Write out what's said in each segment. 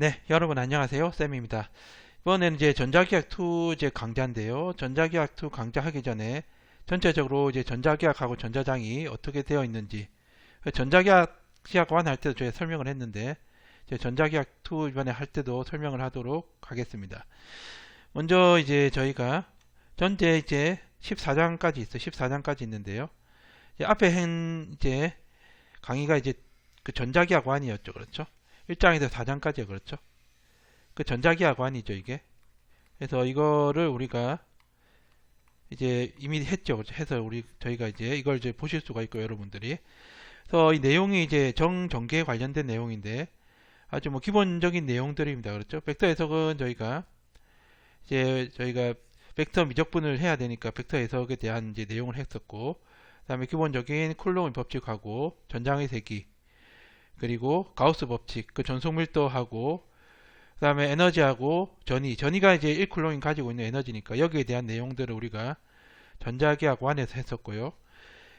네, 여러분 안녕하세요. 쌤입니다. 이번에는 이제 전자계약 2 이제 강좌인데요. 전자계약 2 강좌하기 전에 전체적으로 이제 전자계약하고 전자장이 어떻게 되어 있는지, 전자계약 시작 1 할 때도 저희 설명을 했는데, 이제 전자계약 2 이번에 할 때도 설명을 하도록 하겠습니다. 먼저 이제 저희가 전체 이제 14장까지 있어요. 14장까지 있는데요. 이제 앞에 한 이제 강의가 이제 그 전자계약 1이었죠. 그렇죠? 1장에서 4장까지요. 그렇죠? 그 전자기하관이죠, 이게. 그래서 이거를 우리가 이제 이미 했죠. 그렇죠? 해서 저희가 이제 이걸 이제 보실 수가 있고, 여러분들이. 그래서 이 내용이 이제 정전개에 관련된 내용인데, 아주 뭐 기본적인 내용들입니다. 그렇죠? 벡터 해석은 저희가 벡터 미적분을 해야 되니까 벡터 해석에 대한 이제 내용을 했었고, 그 다음에 기본적인 쿨롬의 법칙하고 전장의 세기, 그리고 가우스 법칙, 그 전속 밀도하고 그 다음에 에너지하고 전위가 이제 1쿨롬이 가지고 있는 에너지니까 여기에 대한 내용들을 우리가 전자계약 1에서 했었고요.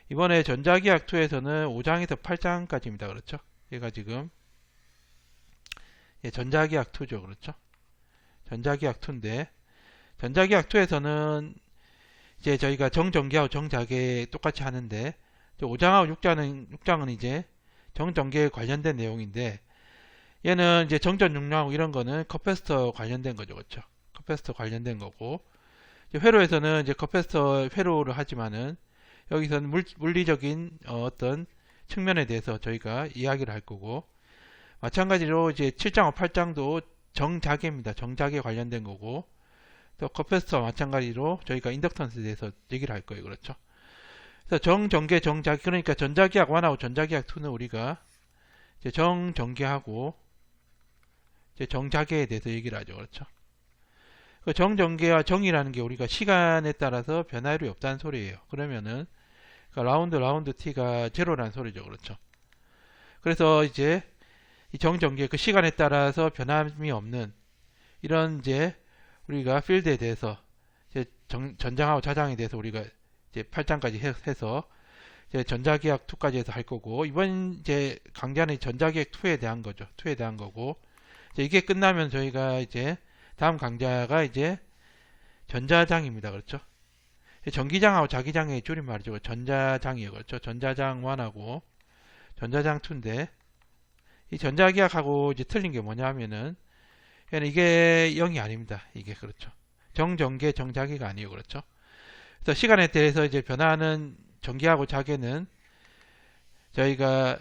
이번에 전자계약 2에서는 5장에서 8장까지입니다. 그렇죠? 얘가 지금 전자계약 2죠. 그렇죠? 전자계약 2인데 전자계약 2에서는 이제 저희가 정전개하고 정자계 똑같이 하는데 5장하고 6장은 이제 정전개에 관련된 내용인데 얘는 이제 정전 용량하고 이런 거는 커패시터 관련된 거죠. 그렇죠? 커패시터 관련된 거고 회로에서는 이제 커패시터 회로를 하지만은 여기서는 물리적인 어떤 측면에 대해서 저희가 이야기를 할 거고 마찬가지로 이제 7장과 8장도 정자계입니다. 정자계 관련된 거고 또 커패시터와 마찬가지로 저희가 인덕턴스에 대해서 얘기를 할 거예요. 그렇죠? 그래서 정전계, 정자계 그러니까 전자계약 1하고 전자계약 2는 우리가 이제 정전계하고 이제 정자계에 대해서 얘기를 하죠. 그렇죠? 그 정전개와 정이라는 게 우리가 시간에 따라서 변화율이 없다는 소리예요. 그러면은 라운드 t가 제로라는 소리죠. 그렇죠? 그래서 이제 이 정전개 그 시간에 따라서 변함이 없는 이런 이제 우리가 필드에 대해서 이제 전장하고 자장에 대해서 우리가 이제 8장까지 해서 이제 전자계약 2까지 해서 할 거고 이번 이제 강좌는 전자계약 2에 대한 거죠. 2에 대한 거고 이게 끝나면 저희가 이제 다음 강좌가 이제 전자장입니다. 그렇죠? 전기장하고 자기장의 줄임말이죠. 전자장이에요. 그렇죠? 전자장 1하고 전자장 2인데 이 전자계약하고 이제 틀린 게 뭐냐면은 이게 0이 아닙니다. 이게 그렇죠. 정전계 정자계가 아니에요. 그렇죠? 그래서 시간에 대해서 이제 변화하는 전기하고 자계는 저희가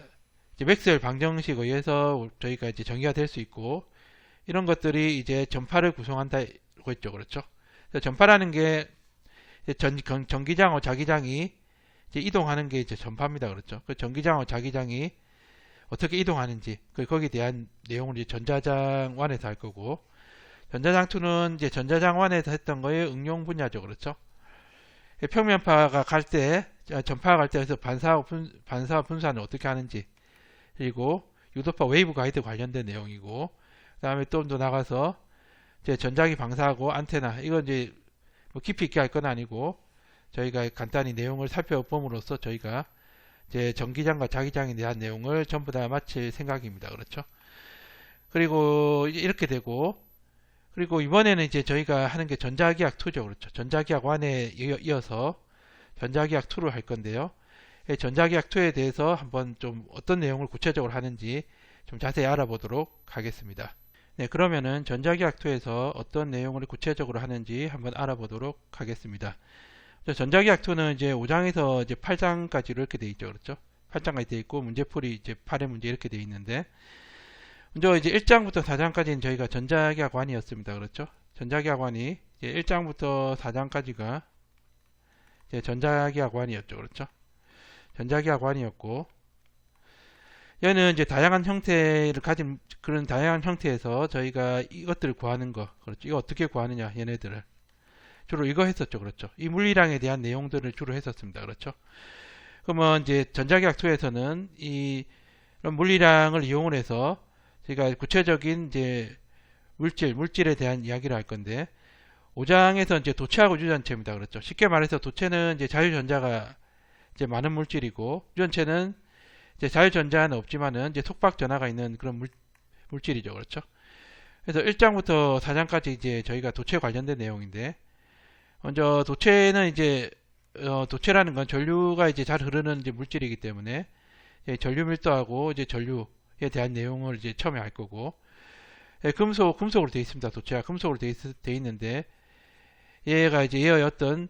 이제 맥스웰 방정식에 의해서 저희가 이제 전기가 될 수 있고 이런 것들이 이제 전파를 구성한다고 했죠. 그렇죠? 전파라는 게 전기장하고 자기장이 이제 이동하는 게 이제 전파입니다. 그렇죠? 그 전기장하고 자기장이 어떻게 이동하는지 거기에 대한 내용을 이제 전자장 1에서 할 거고 전자장 2는 이제 전자장 1에서 했던 거의 응용 분야죠. 그렇죠? 평면파가 갈 때, 전파가 갈 때에서 반사와 분산을 어떻게 하는지 그리고 유도파 웨이브 가이드 관련된 내용이고 그 다음에 좀 더 나가서 이제 전자기 방사하고 안테나 이건 이제 뭐 깊이 있게 할 건 아니고 저희가 간단히 내용을 살펴봄으로써 저희가 이제 전기장과 자기장에 대한 내용을 전부 다 마칠 생각입니다. 그렇죠? 그리고 이렇게 되고 그리고 이번에는 이제 저희가 하는 게 전자기학 2죠. 그렇죠? 전자기학 1에 이어서 전자기학 2를 할 건데요. 전자기학 2에 대해서 한번 좀 어떤 내용을 구체적으로 하는지 좀 자세히 알아보도록 하겠습니다. 네, 그러면은 전자기학 2에서 어떤 내용을 구체적으로 하는지 한번 알아보도록 하겠습니다. 전자기학 2는 이제 5장에서 이제 8장까지 이렇게 돼 있죠. 그렇죠? 8장까지 돼 있고 문제풀이 이제 8의 문제 이렇게 돼 있는데 먼저 이제 1장부터 4장까지는 저희가 전자기학 1이었습니다. 그렇죠? 전자기학 1이 이제 1장부터 4장까지가 이제 전자기학 1이었죠. 그렇죠? 전자기학 1이었고 얘는 이제 다양한 형태를 가진 그런 다양한 형태에서 저희가 이것들을 구하는 거 그렇죠. 이거 어떻게 구하느냐 얘네들을 주로 이거 했었죠. 그렇죠. 이 물리량에 대한 내용들을 주로 했었습니다. 그렇죠. 그러면 이제 전자기학 2에서는 이런 물리량을 이용을 해서 저희가 구체적인 이제 물질에 대한 이야기를 할 건데 5장에서 이제 도체하고 유전체입니다. 그렇죠. 쉽게 말해서 도체는 이제 자유전자가 이제 많은 물질이고 유전체는 이제 자유전자는 없지만은 이제 속박 전하가 있는 그런 물질이죠. 그렇죠. 그래서 1장부터 4장까지 이제 저희가 도체 관련된 내용인데, 먼저 도체는 이제 도체라는 건 전류가 이제 잘 흐르는 이제 물질이기 때문에 전류 밀도하고 이제 전류에 대한 내용을 이제 처음에 알 거고, 금속으로 되어 있습니다. 도체가 금속으로 되어 있는데, 얘가 이제 얘의 어떤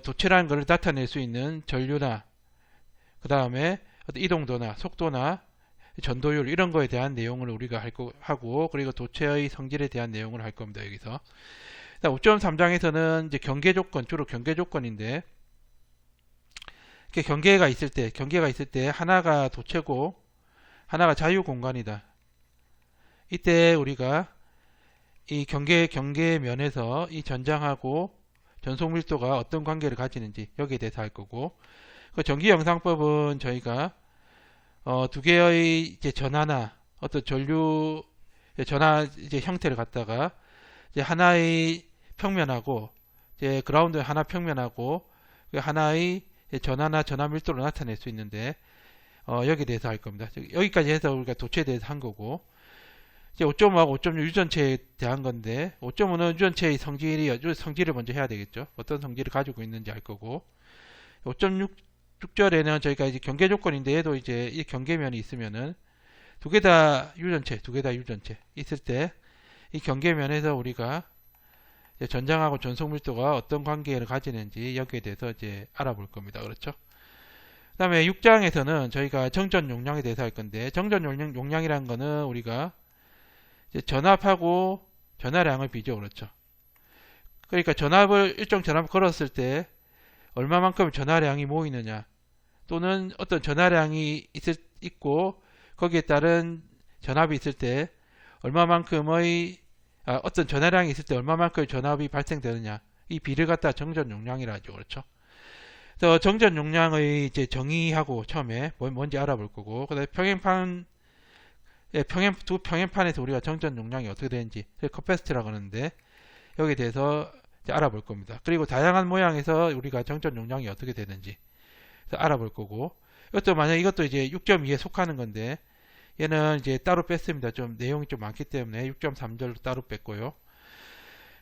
도체라는 것을 나타낼 수 있는 전류나 그 다음에 어떤 이동도나 속도나 전도율 이런 거에 대한 내용을 우리가 하고, 그리고 도체의 성질에 대한 내용을 할 겁니다. 여기서 5.3장에서는 이제 경계 조건, 주로 경계 조건인데, 이렇게 경계가 있을 때 하나가 도체고 하나가 자유 공간이다. 이때 우리가 이 경계면에서 이 전장하고 전속 밀도가 어떤 관계를 가지는지 여기에 대해서 할 거고, 그 전기 영상법은 저희가 두 개의 이제 전하나 어떤 전류 전하 이제 형태를 갖다가 이제 하나의 평면하고 이제 그라운드 하나 평면하고 하나의 전하나 전하 밀도로 나타낼 수 있는데, 여기에 대해서 할 겁니다. 여기까지 해서 우리가 도체에 대해서 한 거고, 이제 5.5하고 5.6 유전체에 대한 건데, 5.5는 유전체의 성질을 먼저 해야 되겠죠. 어떤 성질을 가지고 있는지 알 거고, 5.6절에는 저희가 이제 경계 조건인데, 얘도 이제 이 경계면이 있으면은 두 개 다 유전체 있을 때 이 경계면에서 우리가 전장하고 전속 밀도가 어떤 관계를 가지는지 여기에 대해서 이제 알아볼 겁니다. 그렇죠? 그 다음에 6장에서는 저희가 정전 용량에 대해서 할 건데, 정전 용량이라는 거는 우리가 이제 전압하고 전하량의 비죠. 그렇죠? 그러니까 일정 전압을 걸었을 때 얼마만큼 전하량이 모이느냐, 또는 어떤 전하량이 있고 거기에 따른 전압이 있을 때 얼마만큼의 어떤 전하량이 있을 때 얼마만큼의 전압이 발생되느냐, 이 비를 갖다 정전 용량이라 하죠. 그렇죠? 그래서 정전 용량의 이제 정의하고 처음에 뭔지 알아볼 거고, 그다음에 두 평행판에서 우리가 정전 용량이 어떻게 되는지 커패시티라고 하는데, 여기에 대해서 이제 알아볼 겁니다. 그리고 다양한 모양에서 우리가 정전 용량이 어떻게 되는지 알아볼 거고, 이것도 이제 6.2에 속하는 건데, 얘는 이제 따로 뺐습니다. 좀 내용이 좀 많기 때문에 6.3절로 따로 뺐고요.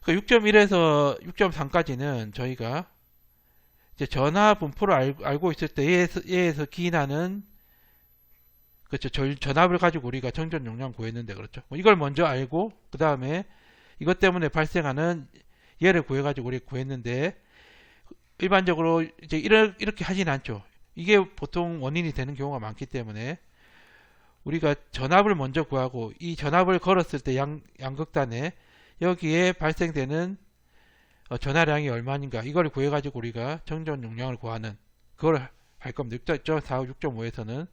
그 6.1에서 6.3까지는 저희가 이제 전하 분포를 알고 있을 때 얘에서 기인하는, 그렇죠, 전압을 가지고 우리가 정전 용량 구했는데, 그렇죠. 이걸 먼저 알고 그 다음에 이것 때문에 발생하는 얘를 구해가지고 우리 구했는데, 일반적으로 이제 이렇게 하진 않죠. 이게 보통 원인이 되는 경우가 많기 때문에 우리가 전압을 먼저 구하고, 이 전압을 걸었을 때 양극단에 여기에 발생되는 전하량이 얼마인가, 이걸 구해가지고 우리가 정전 용량을 구하는, 그걸 할 겁니다. 6.4, 6.5에서는.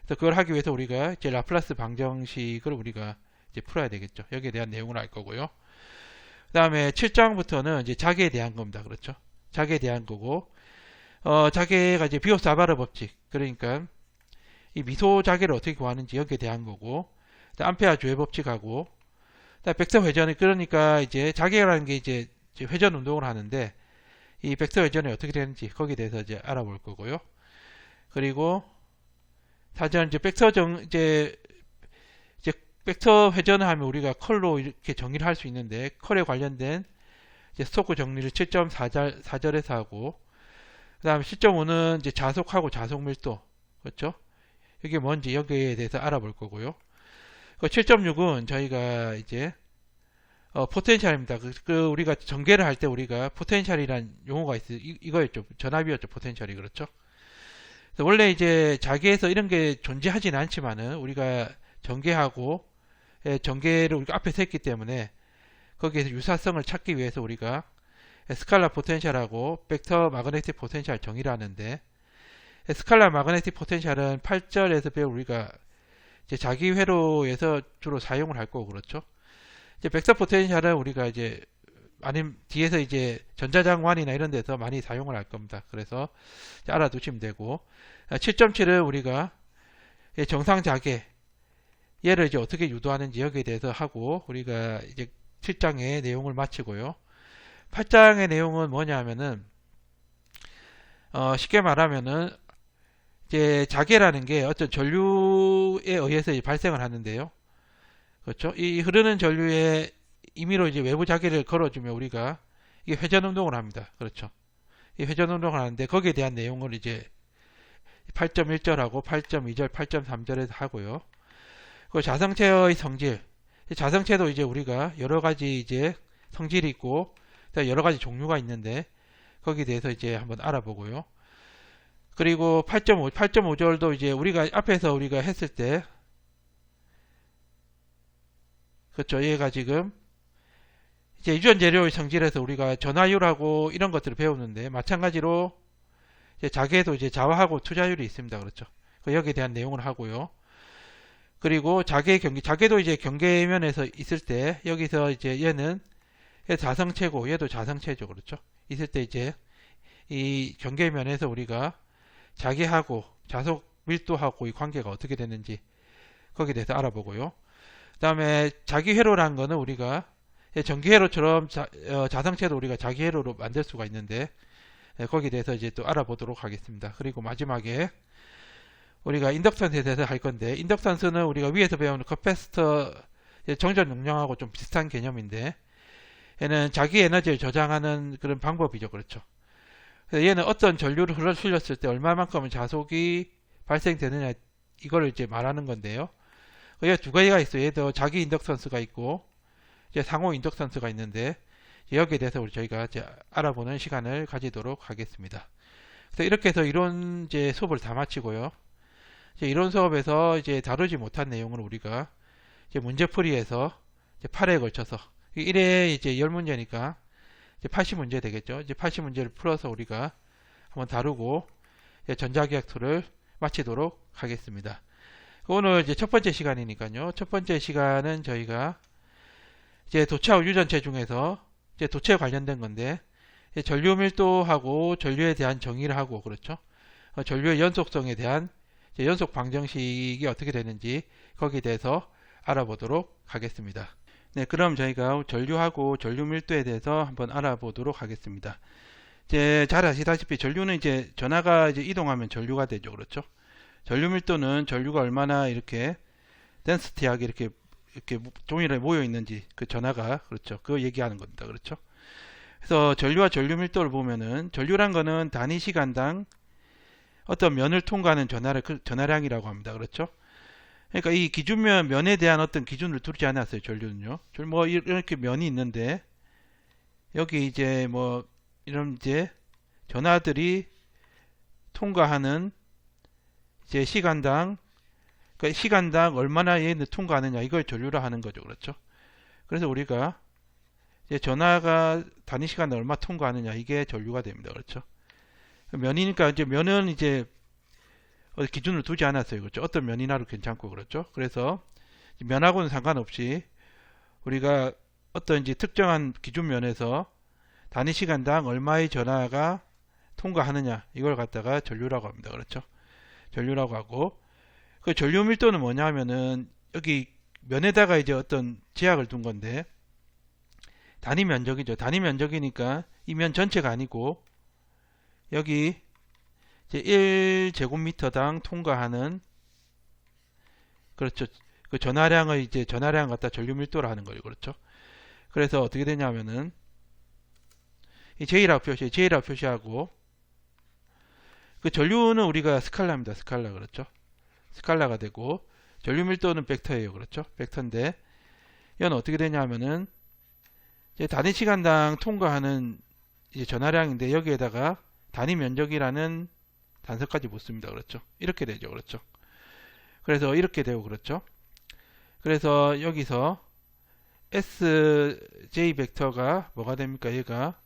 그래서 그걸 하기 위해서 우리가 이제 라플라스 방정식을 우리가 이제 풀어야 되겠죠. 여기에 대한 내용을 알 거고요. 그 다음에 7장부터는 이제 자개에 대한 겁니다. 그렇죠? 자개에 대한 거고, 자개가 이제 비오사바르 법칙, 그러니까 이 미소 자개를 어떻게 구하는지 여기에 대한 거고, 암페어 주의 법칙하고, 백서 회전이, 그러니까 이제 자개라는 게 이제 회전 운동을 하는데, 이 백서 회전이 어떻게 되는지 거기에 대해서 이제 알아볼 거고요. 그리고 사전 이제 백서 회전을 하면 우리가 컬로 이렇게 정의를 할 수 있는데, 컬에 관련된 이제 스토크 정리를 7.4절에서 하고, 그 다음에 7.5는 이제 자속하고 자속 밀도, 그렇죠? 이게 뭔지 여기에 대해서 알아볼 거고요. 7.6은 저희가 이제 포텐셜입니다. 우리가 전개를 할 때 우리가 포텐셜이란 용어가 있어요. 이거였죠. 전압이었죠. 포텐셜이. 그렇죠? 원래 이제 자기에서 이런 게 존재하진 않지만은 우리가 전개하고 전개를 우리가 앞에서 했기 때문에 거기에서 유사성을 찾기 위해서 우리가 스칼라 포텐셜하고 벡터 마그네틱 포텐셜 정의를 하는데, 스칼라 마그네틱 포텐셜은 8절에서 배운 우리가 이제 자기 회로에서 주로 사용을 할 거고, 그렇죠? 이제 벡터 포텐셜은 우리가 이제 아니면 뒤에서 이제 전자장관이나 이런 데서 많이 사용을 할 겁니다. 그래서 알아두시면 되고, 7.7은 우리가 정상 자개 얘를 이제 어떻게 유도하는지 여기에 대해서 하고, 우리가 이제 7장의 내용을 마치고요. 8장의 내용은 뭐냐 하면은 쉽게 말하면은 이제 자개라는 게 어떤 전류에 의해서 발생을 하는데요. 그렇죠? 이 흐르는 전류에 임의로 이제 외부 자기를 걸어주면 우리가 이게 회전 운동을 합니다. 그렇죠? 이 회전 운동을 하는데 거기에 대한 내용을 이제 8.1절하고 8.2절, 8.3절에서 하고요. 그 자성체의 성질, 자성체도 이제 우리가 여러 가지 이제 성질이 있고 여러 가지 종류가 있는데 거기에 대해서 이제 한번 알아보고요. 그리고 8.5절도 이제 우리가 앞에서 우리가 했을 때 그렇죠. 얘가 지금 이제 유전 재료의 성질에서 우리가 전화율하고 이런 것들을 배우는데 마찬가지로 이제 자기에도 이제 자화하고 투자율이 있습니다. 그렇죠. 여기에 대한 내용을 하고요. 그리고 자기도 이제 경계면에서 있을 때 여기서 이제 얘는 자성체고 얘도 자성체죠. 그렇죠. 있을 때 이제 이 경계면에서 우리가 자기하고 자속 밀도하고 이 관계가 어떻게 되는지 거기에 대해서 알아보고요. 그 다음에 자기회로라는 거는 우리가 전기회로처럼 자성체도 우리가 자기회로로 만들 수가 있는데 거기에 대해서 이제 또 알아보도록 하겠습니다. 그리고 마지막에 우리가 인덕턴스에 대해서 할 건데 인덕턴스는 우리가 위에서 배운 커패시터 정전 용량하고 좀 비슷한 개념인데 얘는 자기 에너지를 저장하는 그런 방법이죠. 그렇죠. 그래서 얘는 어떤 전류를 흘렸을 때 얼마만큼 자속이 발생되느냐 이거를 이제 말하는 건데요. 여기 두 가지가 있어요. 얘도 자기 인덕턴스가 있고 이제 상호 인덕턴스가 있는데 여기에 대해서 우리 저희가 이제 알아보는 시간을 가지도록 하겠습니다. 그래서 이렇게 해서 이론 이제 수업을 다 마치고요. 이제 이론 수업에서 이제 다루지 못한 내용을 우리가 이제 문제풀이에서 이제 8회에 걸쳐서 1회 이제 10문제니까 이제 80문제 되겠죠. 이제 80문제를 풀어서 우리가 한번 다루고 전자기학2를 마치도록 하겠습니다. 오늘 이제 첫 번째 시간이니까요. 첫 번째 시간은 저희가 이제 도체하고 유전체 중에서 이제 도체 관련된 건데 전류 밀도하고 전류에 대한 정의를 하고 그렇죠. 전류의 연속성에 대한 연속 방정식이 어떻게 되는지 거기에 대해서 알아보도록 하겠습니다. 네, 그럼 저희가 전류하고 전류 밀도에 대해서 한번 알아보도록 하겠습니다. 이제 잘 아시다시피 전류는 이제 전하가 이제 이동하면 전류가 되죠. 그렇죠? 전류 밀도는 전류가 얼마나 이렇게 덴시티하게 이렇게 종이에 모여 있는지 그 전하가 그렇죠. 그거 얘기하는 겁니다. 그렇죠? 그래서 전류와 전류 밀도를 보면은 전류란 거는 단위 시간당 어떤 면을 통과하는 전하량이라고 합니다. 그렇죠? 그러니까 이 면에 대한 어떤 기준을 두지 않았어요. 전류는요. 뭐 이렇게 면이 있는데 여기 이제 뭐 이런 이제 전하들이 통과하는 이제 시간당 그러니까 시간당 얼마나 얘는 통과하느냐 이걸 전류라 하는 거죠. 그렇죠? 그래서 우리가 이제 전하가 단위 시간에 얼마 통과하느냐 이게 전류가 됩니다. 그렇죠? 면이니까 이제 면은 이제 기준을 두지 않았어요. 그렇죠? 어떤 면이나도 괜찮고 그렇죠? 그래서 면하고는 상관없이 우리가 어떤 이제 특정한 기준 면에서 단위 시간당 얼마의 전하가 통과하느냐 이걸 갖다가 전류라고 합니다. 그렇죠? 전류라고 하고 그 전류 밀도는 뭐냐면은 여기 면에다가 이제 어떤 제약을 둔 건데 단위 면적이죠. 단위 면적이니까 이 면 전체가 아니고 여기 이제 1제곱미터당 통과하는 그렇죠. 그 전하량을 이제 전하량 갖다 전류 밀도로 하는 거예요. 그렇죠. 그래서 어떻게 되냐면은 이 J라고 표시하고 그 전류는 우리가 스칼라입니다. 스칼라 그렇죠. 스칼라가 되고 전류 밀도는 벡터예요. 그렇죠. 벡터인데 이건 어떻게 되냐면은 이제 단위 시간당 통과하는 이제 전하량인데 여기에다가 단위 면적이라는 단서까지 붙습니다. 그렇죠. 이렇게 되죠. 그렇죠. 그래서 이렇게 되고 그렇죠. 그래서 여기서 SJ 벡터가 뭐가 됩니까? 얘가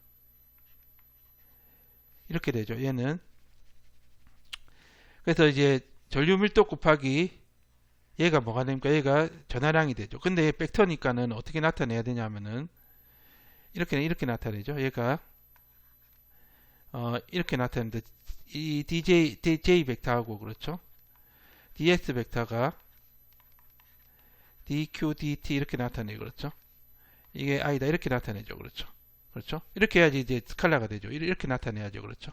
이렇게 되죠. 얘는 그래서 이제 전류 밀도 곱하기 얘가 뭐가 됩니까? 얘가 전하량이 되죠. 근데 얘 벡터니까는 어떻게 나타내야 되냐면은 이렇게 나타내죠. 얘가 이렇게 나타내는데 이 DJ 벡터하고 그렇죠. DS 벡터가 DQ, DT 이렇게 나타내요. 그렇죠. 이게 아니다 이렇게 나타내죠. 그렇죠. 그렇죠. 이렇게 해야지 이제 스칼라가 되죠. 이렇게 나타내야죠. 그렇죠.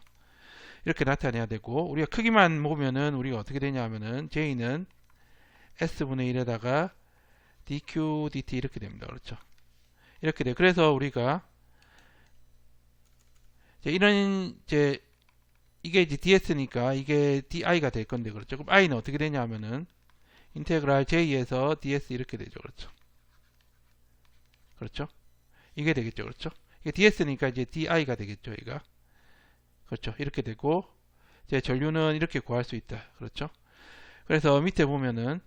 이렇게 나타내야 되고 우리가 크기만 보면은 우리가 어떻게 되냐면은 J는 S분의 1에다가 dq dt 이렇게 됩니다. 그렇죠? 이렇게 돼. 그래서 우리가 이런 이게 이제 ds니까 이게 di가 될 건데 그렇죠? 그럼 i는 어떻게 되냐면은 인테그랄 j에서 ds 이렇게 되죠. 그렇죠? 그렇죠? 이게 되겠죠. 그렇죠? 이게 ds니까 이제 di가 되겠죠. 이가 그렇죠? 이렇게 되고 이제 전류는 이렇게 구할 수 있다. 그렇죠? 그래서 밑에 보면은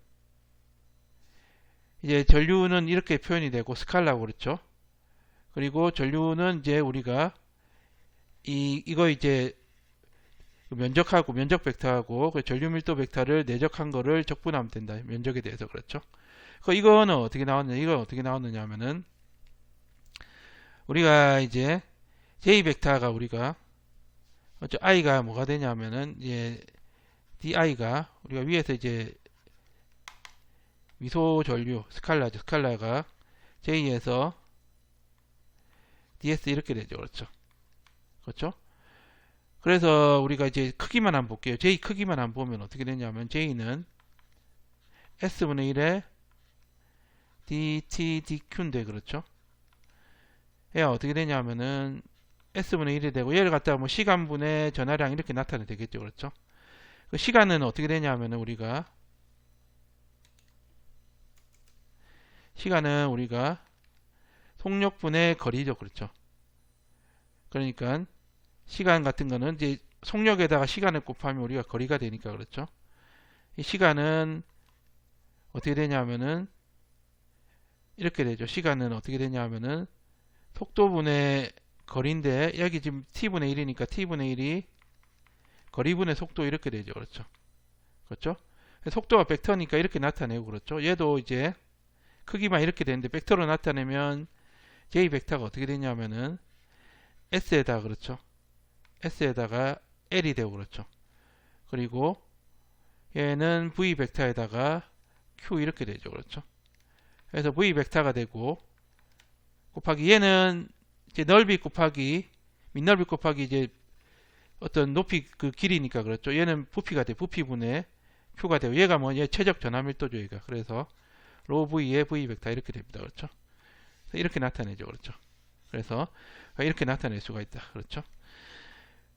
이제 전류는 이렇게 표현이 되고 스칼라고 그렇죠? 그리고 전류는 이제 우리가 이거 이제 면적하고 면적 벡터하고 그 전류 밀도 벡터를 내적한 거를 적분하면 된다. 면적에 대해서 그렇죠? 이거는 어떻게 나왔느냐? 이건 어떻게 나왔느냐 하면은 우리가 이제 j 벡터가 우리가 i가 뭐가 되냐면은 이제 di가 우리가 위에서 이제 미소 전류 스칼라죠. 스칼라가 j에서 ds 이렇게 되죠. 그렇죠? 그렇죠? 그래서 우리가 이제 크기만 한번 볼게요. j 크기만 한번 보면 어떻게 되냐면 j는 s분의 1에 dt dq인데 그렇죠? 얘가 어떻게 되냐면은 s분의 1이 되고 얘를 갖다가 뭐 시간분의 전하량 이렇게 나타내면 되겠죠. 그렇죠? 그 시간은 어떻게 되냐면은 우리가 속력분의 거리죠. 그렇죠? 그러니까 시간 같은 거는 이제 속력에다가 시간을 곱하면 우리가 거리가 되니까 그렇죠? 이 시간은 어떻게 되냐면은 이렇게 되죠. 시간은 어떻게 되냐면은 속도분의 거리인데 여기 지금 t분의 1이니까 t분의 1이 거리분의 속도 이렇게 되죠. 그렇죠? 그렇죠? 속도가 벡터니까 이렇게 나타내고 그렇죠? 얘도 이제 크기만 이렇게 되는데 벡터로 나타내면 j 벡터가 어떻게 되냐면은 s에다 그렇죠? s에다가 l이 되고 그렇죠? 그리고 얘는 v 벡터에다가 q 이렇게 되죠. 그렇죠? 그래서 v 벡터가 되고 곱하기 얘는 이제 넓이 곱하기 밑넓이 곱하기 이제 어떤 높이 그 길이니까 그렇죠. 얘는 부피가 돼. 부피분의 q가 되고 얘가 뭐 얘 최적 전압밀도죠. 얘가. 그래서 로 v의 v 벡터 이렇게 됩니다. 그렇죠? 이렇게 나타내죠. 그렇죠? 그래서 이렇게 나타낼 수가 있다. 그렇죠?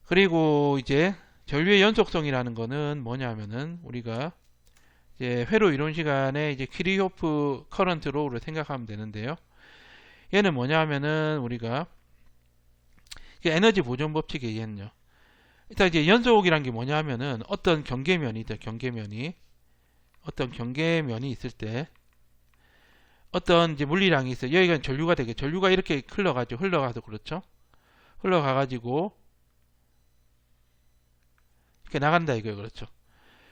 그리고 이제 전류의 연속성이라는 거는 뭐냐면은 우리가 이제 회로 이론 시간에 이제 키르호프 커런트 로우를 생각하면 되는데요. 얘는 뭐냐면은 우리가 에너지 보존 법칙에 의해는요. 일단 이제 연속이란 게 뭐냐면은 어떤 경계면이 있을 때 어떤 이제 물리량이 있어요. 여기가 전류가 되게 전류가 이렇게 흘러가도 그렇죠. 흘러가가지고 이렇게 나간다 이거예요. 그렇죠.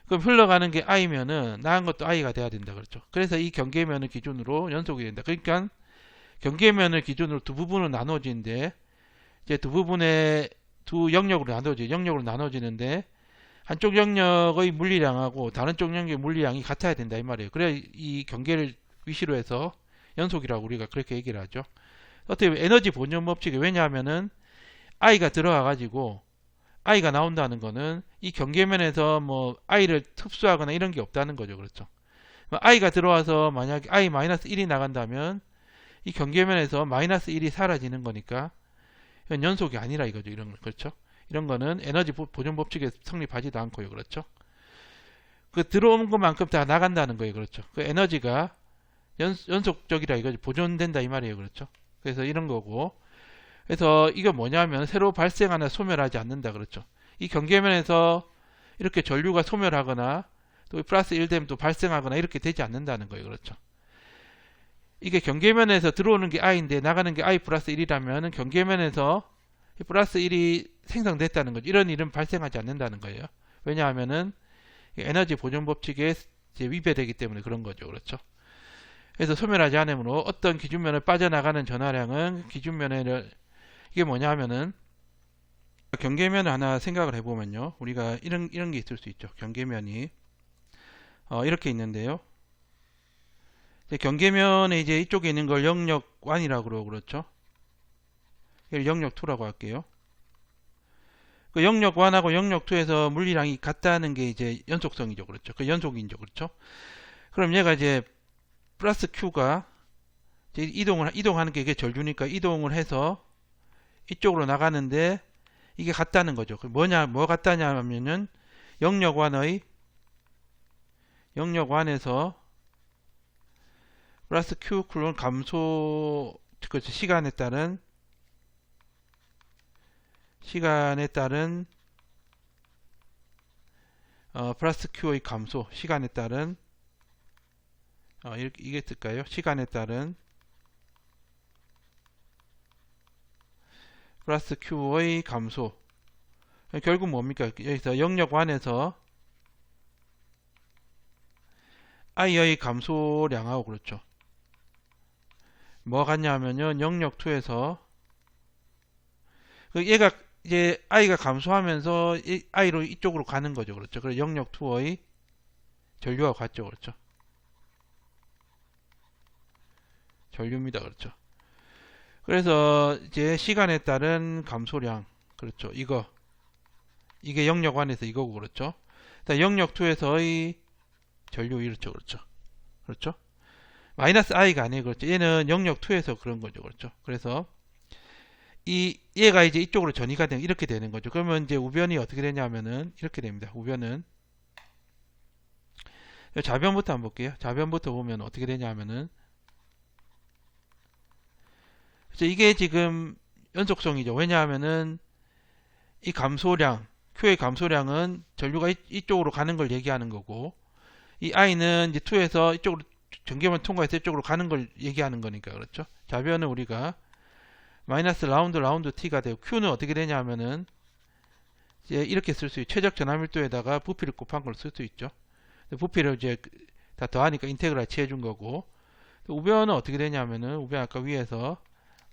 그럼 흘러가는 게 i면은 나간 것도 i가 돼야 된다. 그렇죠. 그래서 이 경계면을 기준으로 연속이 된다. 그러니까 경계면을 기준으로 두 부분으로 나눠지는데 이제 두 영역으로 나눠지는데 한쪽 영역의 물리량하고 다른 쪽 영역의 물리량이 같아야 된다 이 말이에요. 그래야 이 경계를 위시로 해서 연속이라고 우리가 그렇게 얘기를 하죠. 어떻게 보면 에너지 보존 법칙이 왜냐하면은 i가 들어가 가지고 i가 나온다는 거는 이 경계면에서 뭐 i를 흡수하거나 이런 게 없다는 거죠. 그렇죠. i가 들어와서 만약에 i-1이 나간다면 이 경계면에서 -1이 사라지는 거니까 이건 연속이 아니라 이거죠. 이런 거. 그렇죠. 이런 거는 에너지 보존 법칙에 성립하지도 않고요. 그렇죠. 그 들어오는 것만큼 다 나간다는 거예요. 그렇죠. 그 에너지가 연속적이라 이거죠. 보존된다 이 말이에요. 그렇죠. 그래서 이런 거고. 그래서 이게 뭐냐면 새로 발생하나 소멸하지 않는다. 그렇죠. 이 경계면에서 이렇게 전류가 소멸하거나 또 플러스 1 되면 또 발생하거나 이렇게 되지 않는다는 거예요. 그렇죠. 이게 경계면에서 들어오는 게 i인데 나가는 게 i 플러스 1이라면 경계면에서 플러스 1이 생성됐다는 거죠. 이런 일은 발생하지 않는다는 거예요. 왜냐하면은 에너지 보존 법칙에 위배되기 때문에 그런 거죠. 그렇죠. 그래서 소멸하지 않으므로 어떤 기준면을 빠져나가는 전하량은 기준면을 이게 뭐냐면은 경계면을 하나 생각을 해보면요. 우리가 이런 게 있을 수 있죠. 경계면이 이렇게 있는데요. 경계면에 이제 이쪽에 있는 걸 영역 1이라고 그러고 그렇죠. 이걸 영역 2라고 할게요. 그 영역 1하고 영역 2에서 물리량이 같다는 게 이제 연속성이죠. 그렇죠. 그 연속이죠. 그렇죠. 그럼 얘가 이제 플러스 q가 이제 이동하는 게 이게 전류니까 이동을 해서 이쪽으로 나가는데 이게 같다는 거죠. 뭐 같다냐 하면은 영역완에서 플러스 q 쿨론 감소, 그렇죠. 시간에 따른 플러스 q의 감소, 시간에 따른 이게 뜻일까요? 시간에 따른 플러스 q의 감소. 결국 뭡니까? 여기서 영역완에서 i의 감소량하고, 그렇죠. 뭐 같냐 하면요, 영역2에서 얘가 이제 i가 감소하면서 i로 이쪽으로 가는 거죠. 그렇죠. 그래서 영역2의 전류와 같죠. 그렇죠. 전류입니다. 그렇죠. 그래서 이제 시간에 따른 감소량, 그렇죠. 이게 영역1에서 이거고, 그렇죠. 영역2에서의 전류, 이렇죠. 그렇죠. 그렇죠. 마이너스 i가 아니에요. 그렇죠. 얘는 영역2에서 그런 거죠. 그렇죠. 그래서 얘가 이제 이쪽으로 전이가 되면 이렇게 되는 거죠. 그러면 이제 우변이 어떻게 되냐면은 이렇게 됩니다. 우변은 좌변부터 한번 볼게요. 좌변부터 보면 어떻게 되냐면은 이게 지금 연속성이죠. 왜냐하면은 이 감소량, Q의 감소량은 전류가 이쪽으로 가는 걸 얘기하는 거고, 이 I는 이제 2에서 이쪽으로 전기만 통과해서 이쪽으로 가는 걸 얘기하는 거니까, 그렇죠. 좌변은 우리가 마이너스 라운드 t가 되고, Q는 어떻게 되냐면은 이제 이렇게 쓸 수 있죠. 최적 전압밀도에다가 부피를 곱한 걸 쓸 수 있죠. 부피를 이제 다 더하니까 인테그랄 취해준 거고, 우변은 어떻게 되냐면은 우변 아까 위에서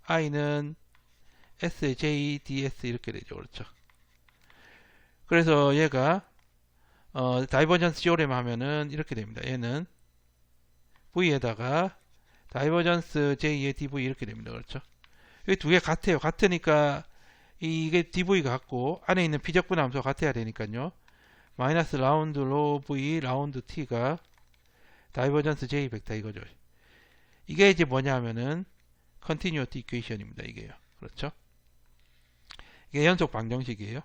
i는 sjds 이렇게 되죠. 그렇죠. 그래서 얘가 다이버전스 지오렘 하면은 이렇게 됩니다. 얘는 v에다가 다이버전스 j의 dv 이렇게 됩니다. 그렇죠. 여기 두 개 같아요. 같으니까 이게 dv가 같고 안에 있는 비적분 함수가 같아야 되니까요. 마이너스 라운드 로 v 라운드 t가 다이버전스 j 벡터 이거죠. 이게 이제 뭐냐 하면은 컨티뉴어티 이퀘이션입니다. 이게요. 그렇죠. 이게 연속 방정식이에요.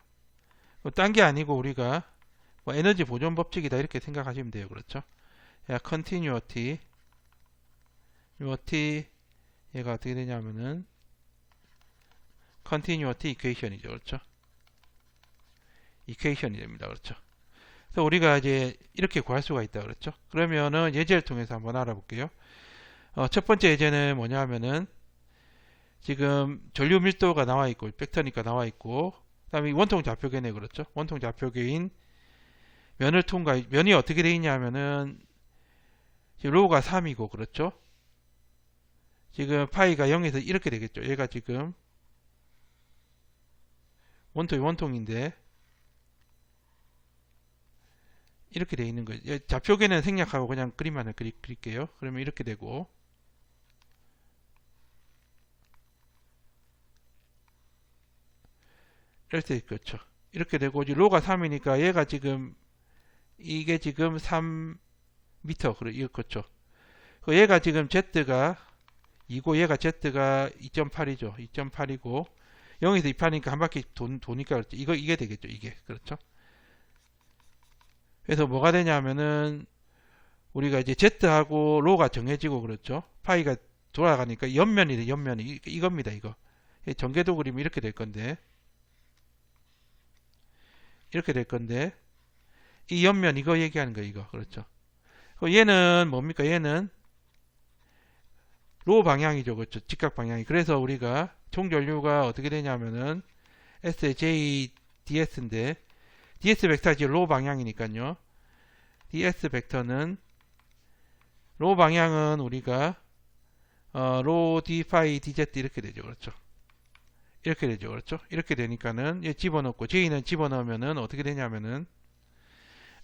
딴 게 아니고 우리가 뭐 에너지 보존 법칙이다 이렇게 생각하시면 돼요. 그렇죠. 야, 컨티뉴어티 얘가 어떻게 되냐면은 컨티뉴어티 이퀘이션이죠. 그렇죠. 이퀘이션이 됩니다. 그렇죠. 그래서 우리가 이제 이렇게 구할 수가 있다. 그렇죠. 그러면은 예제를 통해서 한번 알아볼게요. 첫 번째 예제는 뭐냐 하면은 지금 전류 밀도가 나와 있고 벡터니까 나와 있고, 그다음에 원통 좌표계네. 그렇죠. 원통 좌표계인 면이 어떻게 되어 있냐 하면은 로가 3이고, 그렇죠. 지금 파이가 0에서 이렇게 되겠죠. 얘가 지금 원통인데 이렇게 되어 있는 거죠. 좌표계는 생략하고 그냥 그림만을 그릴게요. 그러면 이렇게 되고, 이렇게 그렇죠. 이렇게 되고, 이제 로가 3이니까 얘가 지금 이게 지금 3m 그렇죠. 얘가 지금 Z가 2고 얘가 Z가 2.8이죠. 2.8이고 0에서 2파니까 한 바퀴 도니까 그렇죠. 이게 되겠죠. 이게 그렇죠. 그래서 뭐가 되냐면은 우리가 이제 Z하고 로가 정해지고, 그렇죠. 파이가 돌아가니까 옆면이 이겁니다. 이거 전개도 그림이 이렇게 될 건데 이 옆면 이거 얘기하는 거예요. 이거 그렇죠. 얘는 뭡니까? 얘는 로 방향이죠. 그렇죠. 직각 방향이. 그래서 우리가 총 전류가 어떻게 되냐면은 sjds인데 ds 벡터가 지금 로 방향이니까요. ds 벡터는 로 방향은 우리가 로 d 파이 dz 이렇게 되죠. 그렇죠. 이렇게 되죠. 그렇죠. 이렇게 되니까는 얘 집어넣고 j는 집어넣으면은 어떻게 되냐면은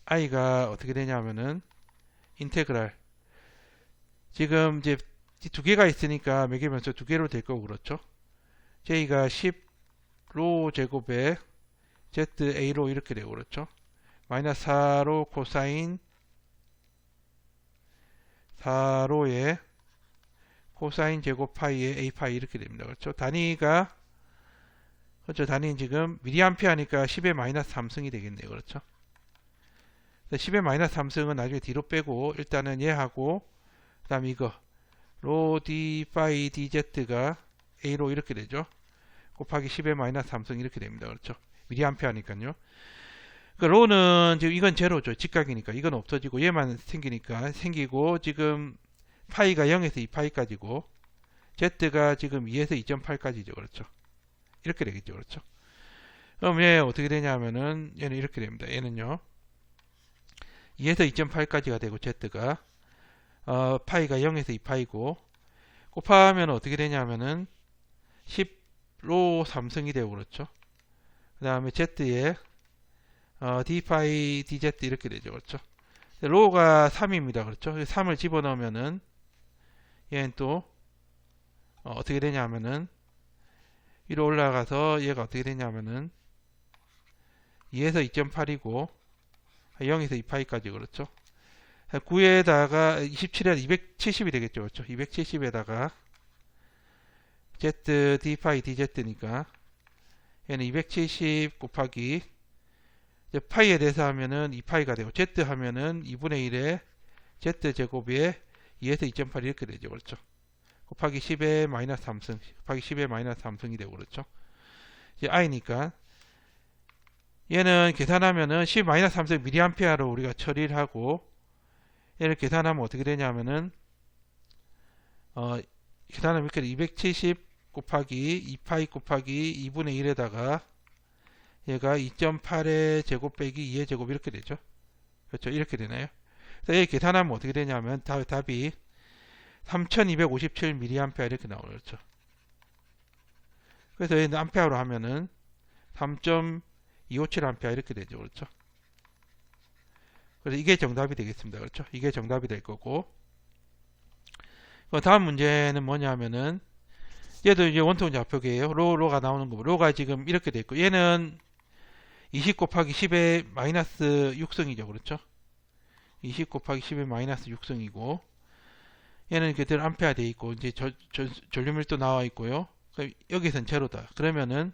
i가 어떻게 되냐면은 인테그랄, 지금 이제 두 개가 있으니까 매개면서 두 개로 될 거고, 그렇죠. j가 10 로 제곱에 za로 이렇게 되고, 그렇죠. 마이너스 4로 코사인 4로에 코사인 제곱 파이에 a 파이 이렇게 됩니다. 그렇죠? 단위가 그렇죠. 단위는 지금 미리암페어니까 10의 마이너스 3승이 되겠네요. 그렇죠? 10의 마이너스 3승은 나중에 뒤로 빼고 일단은 얘하고 그 다음에 이거 로 d 파이 dz가 a로 이렇게 되죠. 곱하기 10의 마이너스 3승 이렇게 됩니다. 그렇죠? 미리암페어니까요. 그 로는 지금 이건 제로죠. 직각이니까 이건 없어지고 얘만 생기니까 생기고 지금 파이가 0에서 2파이까지고 z가 지금 2에서 2.8까지죠. 그렇죠? 이렇게 되겠죠. 그렇죠? 그럼 얘 어떻게 되냐면은 얘는 이렇게 됩니다. 얘는요. 2에서 2.8까지가 되고 z가 파이가 0에서 2파이고 곱하면 어떻게 되냐면은 10로 3승이 되고 그렇죠. 그 다음에 z에 d파이 dz 이렇게 되죠. 그렇죠. 로가 3입니다. 그렇죠. 3을 집어넣으면은 얘는 또 어떻게 되냐면은 위로 올라가서 얘가 어떻게 되냐면은 2에서 2.8이고 0에서 2파이까지 그렇죠. 9에다가 27에다 270이 되겠죠. 그렇죠. 270에다가 z d파이 dz니까 얘는 270 곱하기 파이에 대해서 하면은 2파이가 되고 z 하면은 2분의 1에 z 제곱에 2에서 2.8 이렇게 되죠. 그렇죠. 곱하기 10의 마이너스 3승 곱하기 10의 마이너스 3승이 되고 그렇죠. 이제 i니까 얘는 계산하면은 10 마이너스 3승 미리암페어로 우리가 처리를 하고 얘를 계산하면 어떻게 되냐면은 계산하면 이렇게 270 곱하기 2파이 곱하기 2분의 1에다가 얘가 2.8의 제곱 빼기 2의 제곱 이렇게 되죠. 그렇죠. 이렇게 되나요? 그래서 얘 계산하면 어떻게 되냐면 답이 3257mA 이렇게 나오죠. 그렇죠. 그래서 얘는 암페어로 하면은 3.257A 이렇게 되죠. 그렇죠. 그래서 이게 정답이 되겠습니다. 그렇죠. 이게 정답이 될 거고 다음 문제는 뭐냐면은 얘도 이제 원통 좌표계예요. 로가 나오는 거고 로가 지금 이렇게 돼 있고 얘는 20 곱하기 10의 마이너스 6승이죠. 그렇죠? 20 곱하기 10의 마이너스 6승이고 얘는 그대로 암페어 돼 있고 이제 전류밀도 나와 있고요. 여기선 제로다. 그러면은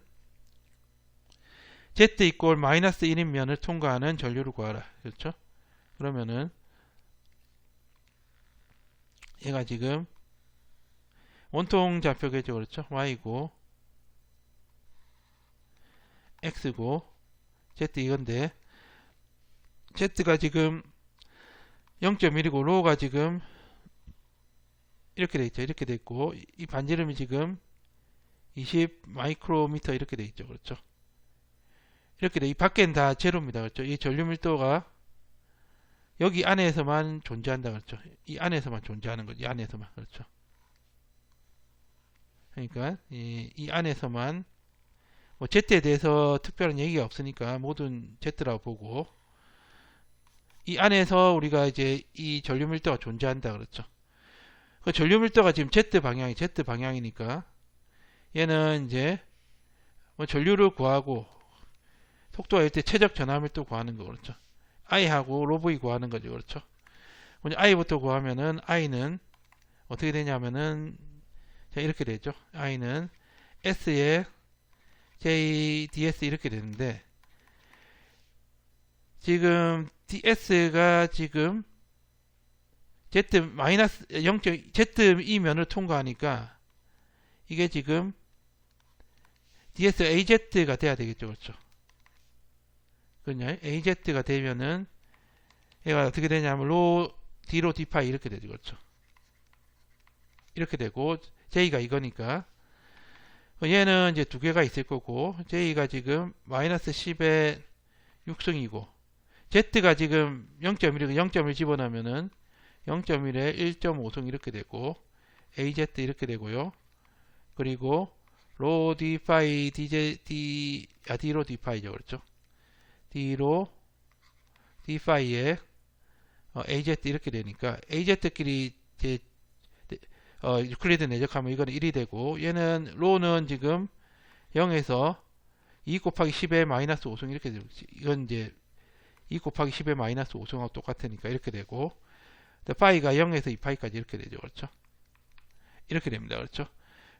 z 이꼴 마이너스 1인 면을 통과하는 전류를 구하라. 그렇죠? 그러면은 얘가 지금 원통 좌표계죠. 그렇죠? y고 x고 z 이건데 z가 지금 0.1이고 로가 지금 이렇게 돼 있죠. 이렇게 돼 있고 이 반지름이 지금 20 마이크로미터 이렇게 돼 있죠. 그렇죠. 이렇게 돼. 이 밖엔 다 제로입니다. 그렇죠. 이 전류 밀도가 여기 안에서만 존재한다. 그렇죠. 이 안에서만 존재하는 거죠. 이 안에서만. 그렇죠. 그러니까 이 안에서만 뭐 Z에 대해서 특별한 얘기가 없으니까 모든 Z라고 보고 이 안에서 우리가 이제 이 전류 밀도가 존재한다. 그렇죠. 그 전류 밀도가 지금 Z 방향이니까 얘는 이제 뭐 전류를 구하고 속도가 일 때 최적 전압 밀도 구하는 거. 그렇죠. I하고 로브이 구하는 거죠. 그렇죠. 먼저 I부터 구하면은 I는 어떻게 되냐면은 이렇게 되죠. I는 S에 JDS 이렇게 되는데 지금 DS가 지금 Z 마이너스 0. Z 이 면을 통과하니까 이게 지금 DS AZ가 돼야 되겠죠. 그렇죠. 그냥 AZ가 되면은 얘가 어떻게 되냐면 로 D로 D파이 이렇게 되죠. 그렇죠. 이렇게 되고 J가 이거니까 얘는 이제 두 개가 있을 거고 J가 지금 마이너스 10의 6승이고 Z가 지금 0.1이고 0.1 집어넣으면은 0.1에 1.5승 이렇게 되고 AZ 이렇게 되고요. 그리고 로 D파이 D로 D파이죠. 그렇죠. D로 D파이에 AZ 이렇게 되니까 AZ끼리 이제 유클리드 내적하면 이거는 1이 되고 얘는 로는 지금 0에서 2 곱하기 10의 마이너스 5승 이렇게 되고 이건 이제 2 곱하기 10의 마이너스 5승하고 똑같으니까 이렇게 되고 파이가 0에서 2파이까지 이렇게 되죠. 그렇죠? 이렇게 됩니다. 그렇죠?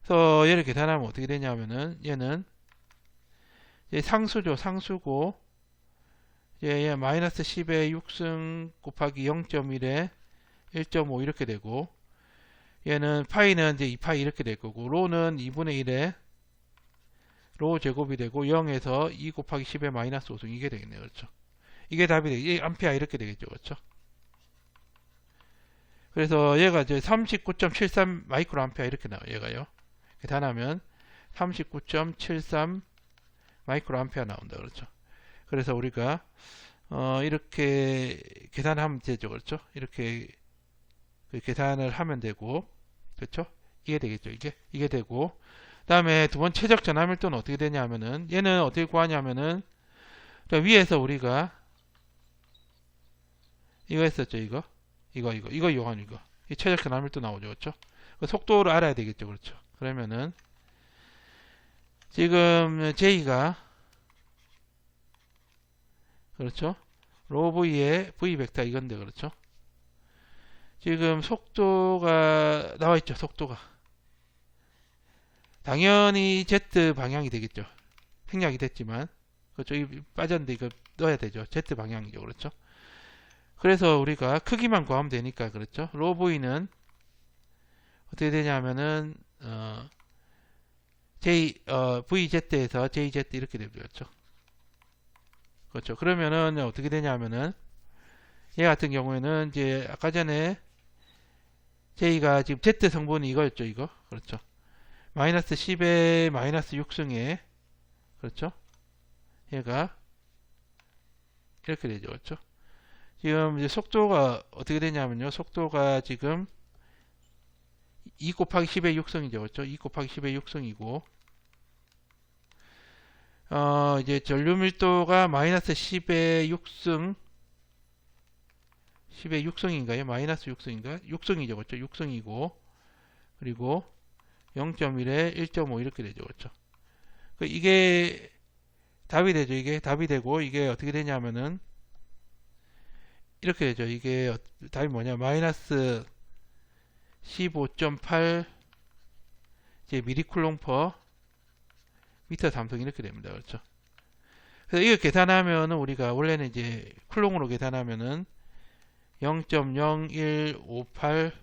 그래서 얘를 계산하면 어떻게 되냐면은 얘는 이제 상수죠. 상수고 얘 마이너스 10의 6승 곱하기 0.1에 1.5 이렇게 되고 얘는 파이는 이제 2파이 이렇게 될 거고 로는 2분의 1에 로 제곱이 되고 0에서 2 곱하기 10의 마이너스 5승 이게 되겠네요. 그렇죠? 이게 답이 되겠죠. 암페어 이렇게 되겠죠. 그렇죠? 그래서 얘가 이제 39.73 마이크로 암페어 이렇게 나와요. 얘가요. 계산하면 39.73 마이크로 암페어 나온다. 그렇죠? 그래서 우리가 이렇게 계산하면 되죠. 그렇죠? 이렇게 계산을 하면 되고 그렇죠? 이게 되겠죠. 이게 되고 그 다음에 두 번 최적 전압밀도는 어떻게 되냐면은 얘는 어떻게 구하냐면은 위에서 우리가 이거 했었죠. 이거 요한 이거 이 최적 전압밀도 나오죠. 그렇죠? 그 속도를 알아야 되겠죠. 그렇죠? 그러면은 지금 J가 그렇죠? 로 V의 V 벡터 이건데 그렇죠? 지금 속도가 나와 있죠. 속도가 당연히 Z 방향이 되겠죠. 생략이 됐지만 그쪽이 빠졌는데 이거 넣어야 되죠. Z 방향이죠. 그렇죠? 그래서 우리가 크기만 구하면 되니까 그렇죠? 로 V는 어떻게 되냐면은 VZ에서 JZ 이렇게 되죠. 그렇죠? 그렇죠. 그러면은 어떻게 되냐면은 얘 같은 경우에는 이제 아까 전에 J가 지금 Z 성분이 이거였죠. 이거. 그렇죠. 마이너스 10에 마이너스 6승에 그렇죠. 얘가 이렇게 되죠. 그렇죠. 지금 이제 속도가 어떻게 되냐면요. 속도가 지금 2 곱하기 10의 6승이죠. 그렇죠. 2 곱하기 10의 6승이고 이제 전류 밀도가 마이너스 10의 6승 10의 6승인가요? 마이너스 6승인가? 6승이죠. 그렇죠? 6승이고 그리고 0.1에 1.5 이렇게 되죠. 그렇죠? 이게 답이 되죠. 이게 답이 되고 이게 어떻게 되냐면은 이렇게 되죠. 이게 답이 뭐냐? 마이너스 15.8 이제 미리쿨롱 퍼 미터 삼성 이렇게 됩니다. 그렇죠? 그래서 이거 계산하면은 우리가 원래는 이제 쿨롱으로 계산하면은 0.0158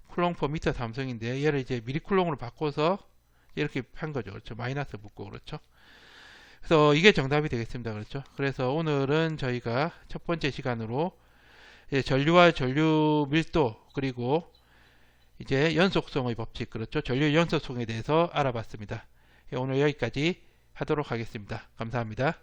쿨롱 퍼 미터 삼성인데 얘를 이제 미리쿨롱으로 바꿔서 이렇게 한 거죠. 그렇죠? 마이너스 붙고 그렇죠? 그래서 이게 정답이 되겠습니다. 그렇죠? 그래서 오늘은 저희가 첫 번째 시간으로 전류와 전류 밀도 그리고 이제 연속성의 법칙 그렇죠? 전류 연속성에 대해서 알아봤습니다. 오늘 여기까지 하도록 하겠습니다. 감사합니다.